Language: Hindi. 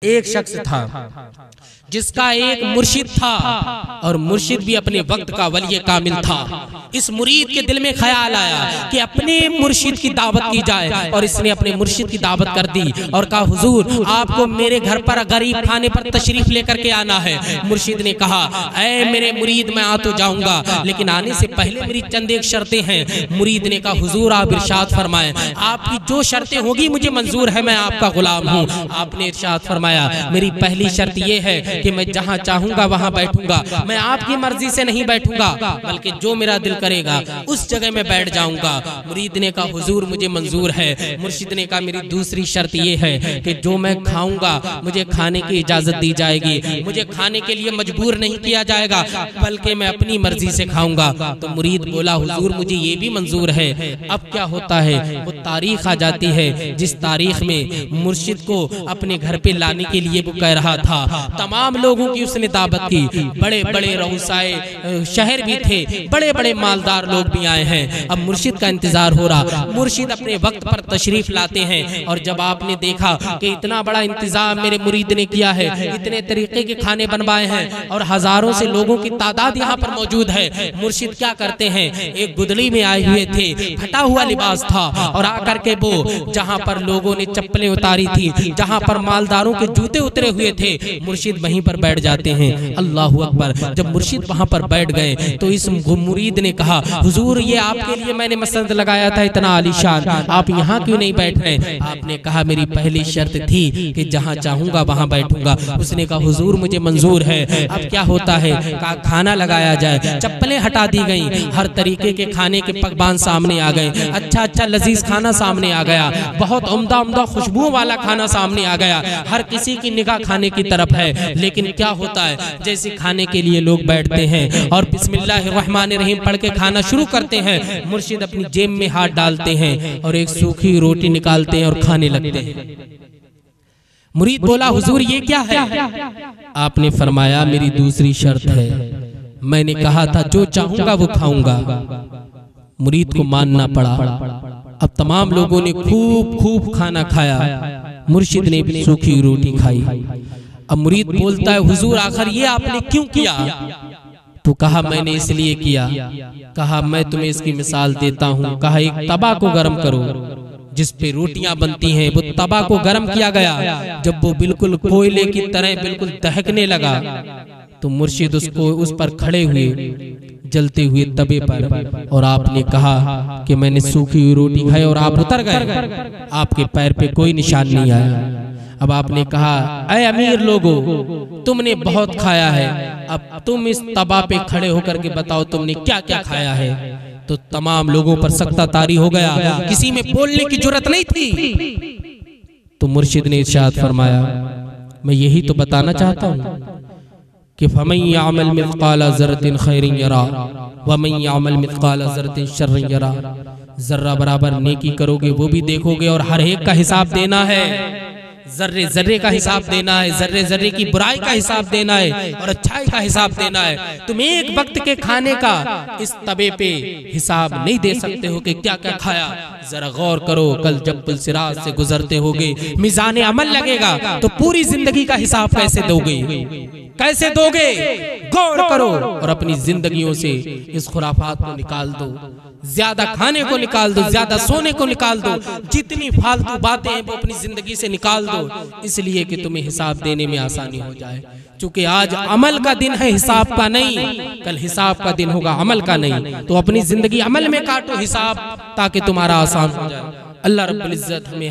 एक शख्स था जिसका एक मुर्शिद था और मुर्शिद भी अपने वक्त का वली कामिल था। इस मुरीद के दिल में ख्याल आया कि अपने मुर्शिद की दावत की जाए और इसने अपने मुर्शिद की दावत कर दी और कहा, हुजूर आपको मेरे घर पर गरीब खाने पर तशरीफ लेकर के आना है। मुर्शिद ने कहा, ऐ मेरे मुरीद मैं आ तो जाऊंगा, लेकिन आने से पहले मेरी चंद एक शर्तें हैं। मुरीद ने कहा, हुजूर आप इरशाद फरमाएं, आपकी जो शर्तें होगी मुझे मंजूर है, मैं आपका गुलाम हूँ। आपने इरशाद फरमाया, मेरी पहली शर्त यह है कि मैं जहाँ चाहूंगा वहाँ बैठूंगा, मैं आपकी मर्जी से नहीं बैठूंगा, बल्कि जो मेरा दिल करेगा उस जगह में बैठ जाऊंगा। मुरीद ने कहा, हुजूर मुझे मंजूर है। मुर्शिद ने कहा, मेरी दूसरी शर्त यह है कि जो मैं खाऊंगा मुझे खाने की इजाजत दी जाएगी, मुझे खाने के लिए मजबूर नहीं किया जाएगा, बल्कि मैं अपनी मर्जी से खाऊंगा। तो मुरीद बोला, हुजूर मुझे ये भी मंजूर है। अब क्या होता है, वो तारीख आ जाती है जिस तारीख में मुर्शिद को अपने घर पे लाने के लिए वो कह रहा था। तमाम लोगों की उसने दावत की, बड़े बड़े रऊसाए शहर भी थे, बड़े बड़े मालदार लोग भी आए हैं। अब मुर्शिद का इंतजार हो रहा। मुर्शिद अपने वक्त पर तशरीफ लाते हैं और जब आपने देखा कि इतना बड़ा इंतजाम मेरे मुरीद ने किया है, इतने तरीके के खाने बनवाए हैं और हजारों से लोगों की तादाद यहाँ पर मौजूद है, मुर्शिद क्या करते हैं, एक गुदली में आए हुए थे, फटा हुआ लिबास था और आकर के वो जहाँ पर लोगों ने चप्पलें उतारी थी, जहाँ पर मालदारों के जूते उतरे हुए थे, मुर्शिद वहीं पर बैठ जाते हैं। अल्लाहु अकबर। जब मुर्शिद वहां पर बैठ गए तो इस मुरीद ने कहा, हुजूर ये आपके लिए मैंने मसंद लगाया था इतना आलीशान, आप यहाँ क्यों नहीं बैठ रहे? आपने कहा, मेरी पहली शर्त थी कि जहाँ चाहूंगा वहां बैठूंगा। उसने कहा, हुजूर मुझे मंजूर है। अब क्या होता है, कहा खाना लगाया जाए। चप्पलें हटा दी गई, हर तरीके के खाने के पकवान सामने आ गए। अच्छा अच्छा लजीज खाना सामने आ गया, बहुत उम्दा उम्दा खुशबुओं वाला खाना सामने आ गया। हर किसी की निगाह खाने की तरफ है। लेकिन क्या होता है, जैसे खाने के लिए लोग बैठते हैं और बिस्मिल्लाहिर्रहमानिर्रहीम पढ़ के खाना शुरू करते हैं, मुर्शिद अपनी जेब में हाथ डालते हैं और एक सूखी रोटी निकालते हैं और खाने लगते हैं। मुरीद बोला, हुजूर ये क्या है? आपने फरमाया, मेरी दूसरी शर्त है, मैंने कहा था जो चाहूंगा वो खाऊंगा। मुरीद को मानना पड़ा। अब तमाम लोगों ने खूब खूब खाना खाया, मुर्शिद ने भी सूखी रोटी खाई। अब मुरीद बोलता है, हुजूर आखिर ये आपने क्यों किया? तो कहा, मैंने इसलिए किया। कहा, मैं तुम्हें इसकी मिसाल देता हूँ। कहा, एक तवा को गर्म करो जिस पे रोटियां बनती हैं, वो तवा को गर्म किया गया। जब वो बिल्कुल कोयले की तरह बिल्कुल दहकने लगा तो मुर्शिद उसको उस पर खड़े हुए जलते हुए तवे पर, और आपने कहा कि मैंने सूखी हुई रोटी खाई और आप उतर गए, आपके पैर पे कोई निशान नहीं आया। अब आपने कहा, ऐ अमीर लोगों, तुमने बहुत खाया है, अब तुम इस तवा पे खड़े होकर के बताओ तुमने क्या क्या खाया है। तो तमाम लोगों पर सख्ता तारी हो गया, किसी में बोलने की जुर्रत नहीं थी। तो मुर्शिद ने इरशाद फरमाया, मैं यही तो बताना चाहता हूँ कि फमन यअमल मिस्काल ज़र्रतिन खैरिन यरा वमन यअमल मिस्काल ज़र्रतिन शर्रिन यरा। जर्रा बराबर नेकी करोगे वो भी देखोगे और हर एक का हिसाब देना है, जर्रे जर्रे का हिसाब देना है, जर्रे जर्रे की बुराई का हिसाब देना है और अच्छाई का हिसाब देना है। तुम एक वक्त के खाने का इस तवे पे हिसाब नहीं दे सकते हो कि क्या क्या खाया। जरा गौर करो, कल जब पुलसिरात से गुजरते होगे, मिजान अमल लगेगा तो पूरी जिंदगी का हिसाब कैसे दोगे, कैसे दोगे? गौर करो और अपनी जिंदगियों से इस खुराफात को निकाल दो, ज्यादा खाने को निकाल दो, ज्यादा सोने को निकाल दो, जितनी फालतू बातें हैं वो अपनी जिंदगी से निकाल दो, इसलिए कि तुम्हें हिसाब देने में आसानी हो जाए। चूंकि आज अमल का दिन है, हिसाब का नहीं। कल हिसाब का दिन होगा, अमल का नहीं। तो अपनी जिंदगी अमल में काटो हिसाब, ताकि तुम्हारा आसान हो जाए। अल्लाह रब्बुल इज्जत हमें